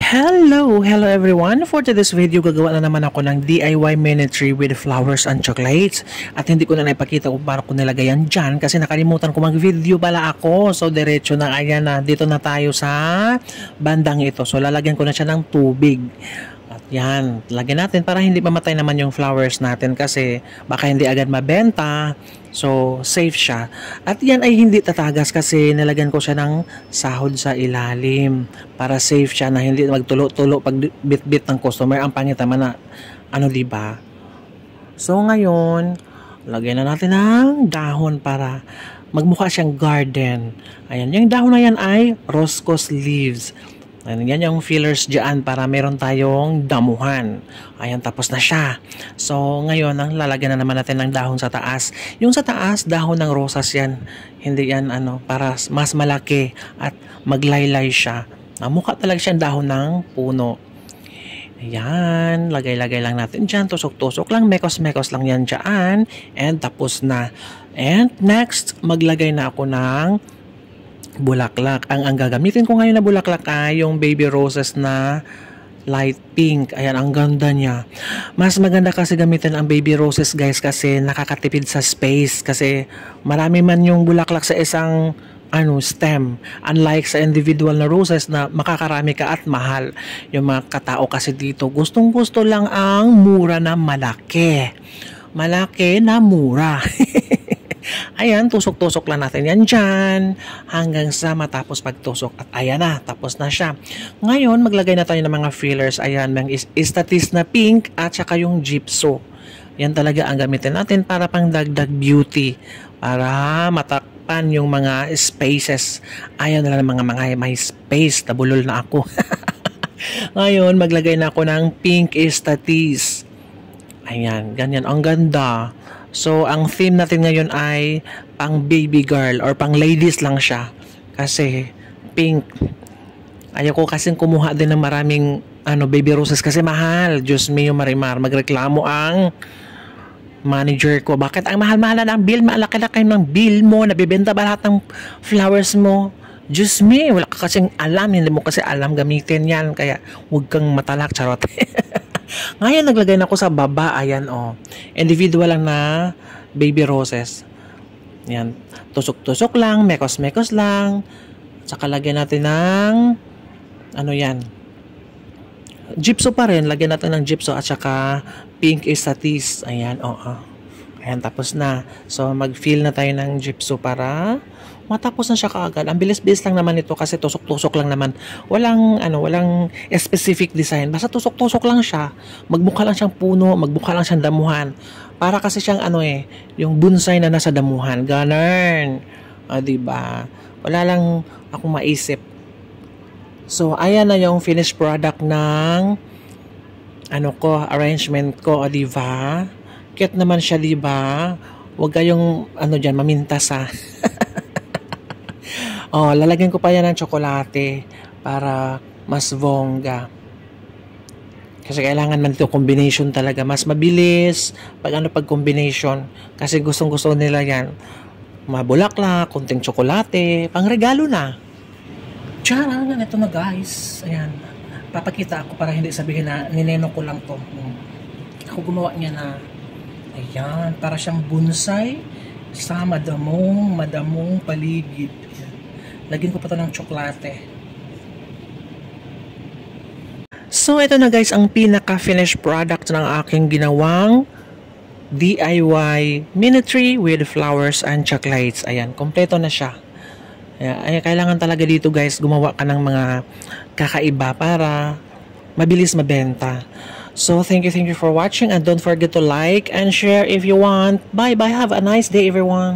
Hello everyone! For today's video, gagawa na naman ako ng DIY mini tree with flowers and chocolates. At hindi ko na naipakita kung paano ko nilagay yan dyan kasi nakalimutan ko mag-video pala ako. So, diretso na, ayan na, dito na tayo sa bandang ito. So, lalagyan ko na siya ng tubig. At yan, lagyan natin para hindi mamatay naman yung flowers natin kasi baka hindi agad mabenta. So, safe siya. At yan ay hindi tatagas kasi nilagyan ko siya ng sahod sa ilalim para safe siya na hindi magtulo-tulo pag bit-bit ng customer. Ang pangit naman na, diba? So, ngayon, lagyan na natin ng dahon para magmukha siyang garden. Ayan, yung dahon na yan ay roscos leaves. Ayan, yan yung fillers dyan para meron tayong damuhan. Ayan, tapos na siya. So, ngayon, lalagyan na naman natin ng dahon sa taas. Yung sa taas, dahon ng rosas yan. Hindi yan, para mas malaki at maglaylay siya. Mukha talaga siyang dahon ng puno. Ayan, lagay-lagay lang natin dyan. Tusok-tusok lang, mekos-mekos lang yan dyan. And tapos na. And next, maglagay na ako ng bulaklak. Ang gagamitin ko ngayon na bulaklak ay yung baby roses na light pink. Ayan, ang ganda niya. Mas maganda kasi gamitin ang baby roses, guys, kasi nakakatipid sa space. Kasi marami man yung bulaklak sa isang stem. Unlike sa individual na roses na makakarami ka at mahal. Yung mga katao kasi dito, gustong-gusto lang ang mura na malaki. Malaki na mura. Ayan, tusok-tusok lang natin yan dyan hanggang sa matapos pagtusok. At ayan na, tapos na siya. Ngayon, maglagay na tayo ng mga fillers. Ayan, may Istatis na pink at saka yung gypso. Yan talaga ang gamitin natin para pang dagdag beauty. Para matakpan yung mga spaces. Ayan na lang mga may space. Nabulol na ako. Ngayon, maglagay na ako ng pink Istatis. Ayan, ganyan. Ang ganda. So, ang theme natin ngayon ay pang baby girl or pang ladies lang siya. Kasi pink. Ayaw ko kasing kumuha din ng maraming baby roses kasi mahal. Diyos mio Marimar, magreklamo ang manager ko. Bakit ang mahal-mahalan ang bill? Malaki-laki ng bill mo. Nabibenta ba lahat ng flowers mo? Diyos me, wala ka kasing alam. Hindi mo kasi alam gamitin yan. Kaya huwag kang matalak, charot. Ngayon, naglagay na ako sa baba. Ayan, individual lang na baby roses. Ayan. Tusok-tusok lang, mekos-mekos lang. Saka lagyan natin ng yan. Gypso pa rin. Lagyan natin ng gypso at saka pink Istatis. Ayan, Ayan, tapos na. So, mag-fill na tayo ng gypso para matapos na siya kaagad. Ang bilis-bilis lang naman ito kasi tusok-tusok lang naman. Walang specific design. Basta tusok-tusok lang siya. Magmukha lang siyang puno, magmukha lang siyang damuhan. Para kasi siyang yung bonsai na nasa damuhan. Ganun. Diba? Wala lang akong maisip. So, ayan na yung finished product ng arrangement ko, diba? Cute naman siya, diba? Huwag kayong dyan, mamintas ha. Lalagyan ko pa yan ng tsokolate para mas bongga. Kasi kailangan man ito combination talaga. Mas mabilis pag combination. Kasi gustong-gusto nila yan. Mabulaklak, kunting tsokolate, pang regalo na. Tcharan, ito na guys. Ayan. Papakita ako para hindi sabihin na nineno ko lang to. Ako gumawa niya na. Ayan, para siyang bonsai sa madamong paligid. Lagyan ko pa ito ng tsokolate. So, ito na guys ang pinaka-finished product ng aking ginawang DIY mini tree with flowers and chocolates. Ayan, kompleto na siya. Ayan, kailangan talaga dito guys, gumawa ka ng mga kakaiba para mabilis mabenta. So, thank you for watching and don't forget to like and share if you want. Bye-bye. Have a nice day everyone.